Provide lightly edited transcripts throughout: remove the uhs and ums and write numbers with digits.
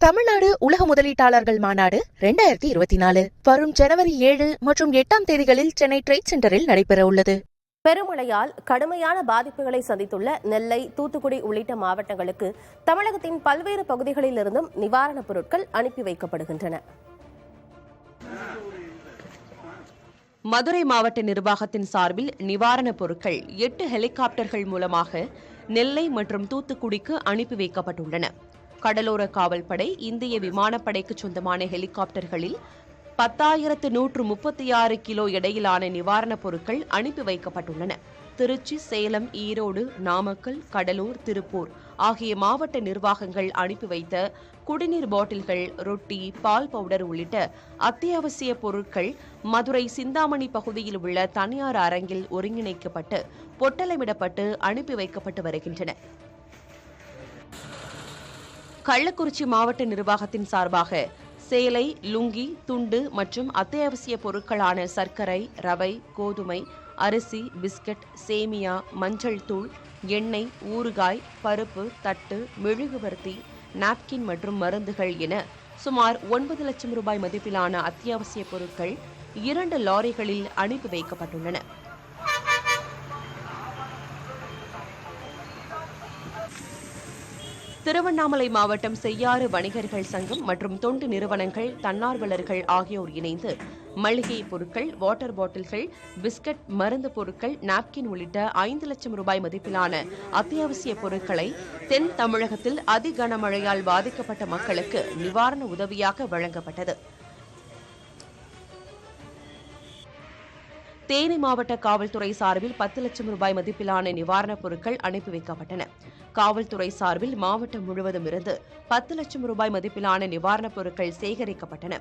தமிழ்நாடு உலக முதலீட்டாளர்கள் மாநாடு 2024 வரும் ஜனவரி 7 மற்றும் 8 தேதிகளில் சென்னை ட்ரேட் சென்டரில் நடைபெற உள்ளது. பெருமழையால் கடுமையான பாதிப்புகளை சந்தித்துள்ள நெல்லை, தூத்துக்குடி உள்ளிட்ட மாவட்டங்களுக்கு தமிழகத்தின் பல்வேறு பகுதிகளில் இருந்தும் நிவாரணப் பொருட்கள் அனுப்பி வைக்கப்படுகின்றன. மதுரை மாவட்ட நிர்வாகத்தின் சார்பில் நிவாரணப் பொருட்கள் 8 ஹெலிகாப்டர்கள் மூலமாக நெல்லை மற்றும் தூத்துக்குடிக்கு அனுப்பி வைக்கப்பட்டுள்ளன. கடலோர காவல்படை, இந்திய விமானப்படைக்கு சொந்தமான ஹெலிகாப்டர்களில் 10,136 கிலோ எடையிலான நிவாரணப் பொருட்கள் அனுப்பி வைக்கப்பட்டுள்ளன. திருச்சி, சேலம், ஈரோடு, நாமக்கல், கடலூர், திருப்பூர் ஆகிய மாவட்ட நிர்வாகங்கள் அனுப்பி வைத்த குடிநீர் பாட்டில்கள், ரொட்டி, பால் பவுடர் உள்ளிட்ட அத்தியாவசிய பொருட்கள் மதுரை சிந்தாமணி பகுதியில் உள்ள தனியார் அரங்கில் ஒருங்கிணைக்கப்பட்டு பொட்டலமிடப்பட்டு அனுப்பி வைக்கப்பட்டு வருகின்றன. கள்ளக்குறிச்சி மாவட்ட நிர்வாகத்தின் சார்பாக சேலை, லுங்கி, துண்டு மற்றும் அத்தியாவசிய பொருட்களான சர்க்கரை, ரவை, கோதுமை, அரிசி, பிஸ்கட், சேமியா, மஞ்சள் தூள், எண்ணெய், ஊறுகாய், பருப்பு, தட்டு, மெழுகுவர்த்தி, நாப்கின் மற்றும் மருந்துகள் என சுமார் 9 லட்சம் ரூபாய் மதிப்பிலான அத்தியாவசிய பொருட்கள் 2 லாரிகளில் அனுப்பி வைக்கப்பட்டுள்ளன. திருவண்ணாமலை மாவட்டம் செய்யாறு வணிகர்கள் சங்கம் மற்றும் தொண்டு நிறுவனங்கள், தன்னார்வலர்கள் ஆகியோர் இணைந்து மளிகை பொருட்கள், வாட்டர் பாட்டில்கள், பிஸ்கட், மருந்து பொருட்கள், நாப்கின் உள்ளிட்ட 5 லட்சம் ரூபாய் மதிப்பிலான அத்தியாவசிய பொருட்களை தென் தமிழகத்தில் அதி கனமழையால் பாதிக்கப்பட்ட மக்களுக்கு நிவாரண உதவியாக வழங்கப்பட்டது. தேனி மாவட்ட காவல்துறை சார்பில் 10 லட்சம் ரூபாய் மதிப்பிலான நிவாரணப் பொருட்கள் அனுப்பி வைக்கப்பட்டன. காவல்துறை சார்பில் மாவட்டம் முழுவதும் இருந்து 10 லட்சம் ரூபாய் மதிப்பிலான நிவாரணப் பொருட்கள் சேகரிக்கப்பட்டன.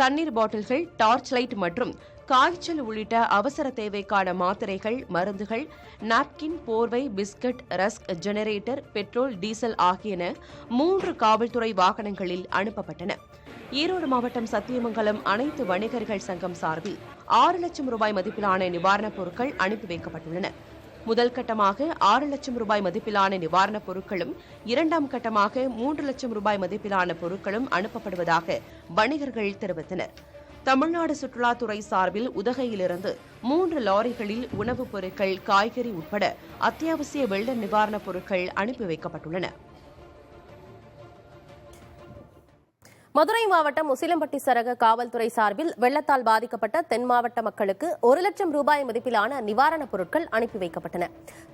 தண்ணீர் பாட்டில்கள், டார்ச் லைட் மற்றும் காய்ச்சல் உள்ளிட்ட அவசர தேவைக்கான மாத்திரைகள், மருந்துகள், நாப்கின், போர்வை, biscuit, rusk, generator, petrol, diesel ஆகியன 3 காவல்துறை வாகனங்களில் அனுப்பப்பட்டன. ஈரோடு மாவட்டம் சத்தியமங்கலம் அனைத்து வணிகர்கள் சங்கம் சார்பில் 6 லட்சம் ரூபாய் மதிப்பிலான நிவாரணப் பொருட்கள் அனுப்பி வைக்கப்பட்டுள்ளன. முதல் கட்டமாக 6 லட்சம் ரூபாய் மதிப்பிலான நிவாரணப் பொருட்களும், 2ஆம் கட்டமாக 3 லட்சம் ரூபாய் மதிப்பிலான பொருட்களும் அனுப்பப்படுவதாக வணிகர்கள் தெரிவித்தனர். தமிழ்நாடு சுற்றுலாத்துறை சார்பில் உதகையிலிருந்து 3 லாரிகளில் உணவுப் பொருட்கள், காய்கறி உட்பட அத்தியாவசிய வெள்ள நிவாரணப் பொருட்கள் அனுப்பி வைக்கப்பட்டுள்ளன. மதுரை மாவட்டம் உசிலம்பட்டி சரக காவல்துறை சார்பில் வெள்ளத்தால் பாதிக்கப்பட்ட தென் மாவட்ட மக்களுக்கு 1 லட்சம் ரூபாய் மதிப்பிலான நிவாரணப் பொருட்கள் அனுப்பி வைக்கப்பட்டன.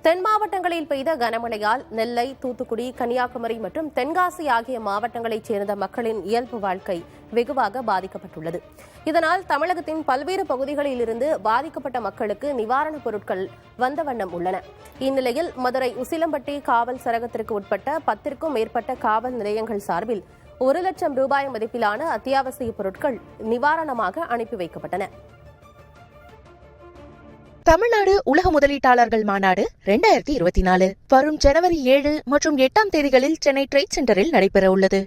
தென் மாவட்டங்களில் பெய்த கனமழையால் நெல்லை, தூத்துக்குடி, கன்னியாகுமரி மற்றும் தென்காசி ஆகிய மாவட்டங்களைச் சேர்ந்த மக்களின் இயல்பு வாழ்க்கை வெகுவாக பாதிக்கப்பட்டுள்ளது. இதனால் தமிழகத்தின் பல்வேறு பகுதிகளில் இருந்து பாதிக்கப்பட்ட மக்களுக்கு நிவாரணப் பொருட்கள் வந்த வண்ணம் உள்ளன. இந்நிலையில் மதுரை உசிலம்பட்டி காவல் சரகத்திற்கு உட்பட்ட 10க்கும் மேற்பட்ட காவல் நிலையங்கள் சார்பில் 1 லட்சம் ரூபாய் மதிப்பிலான அத்தியாவசிய பொருட்கள் நிவாரணமாக அனுப்பி வைக்கப்பட்டன. தமிழ்நாடு உலக முதலீட்டாளர்கள் மாநாடு 2024 வரும் ஜனவரி 7 மற்றும் 8 தேதிகளில் சென்னை ட்ரேட் சென்டரில் நடைபெற உள்ளது.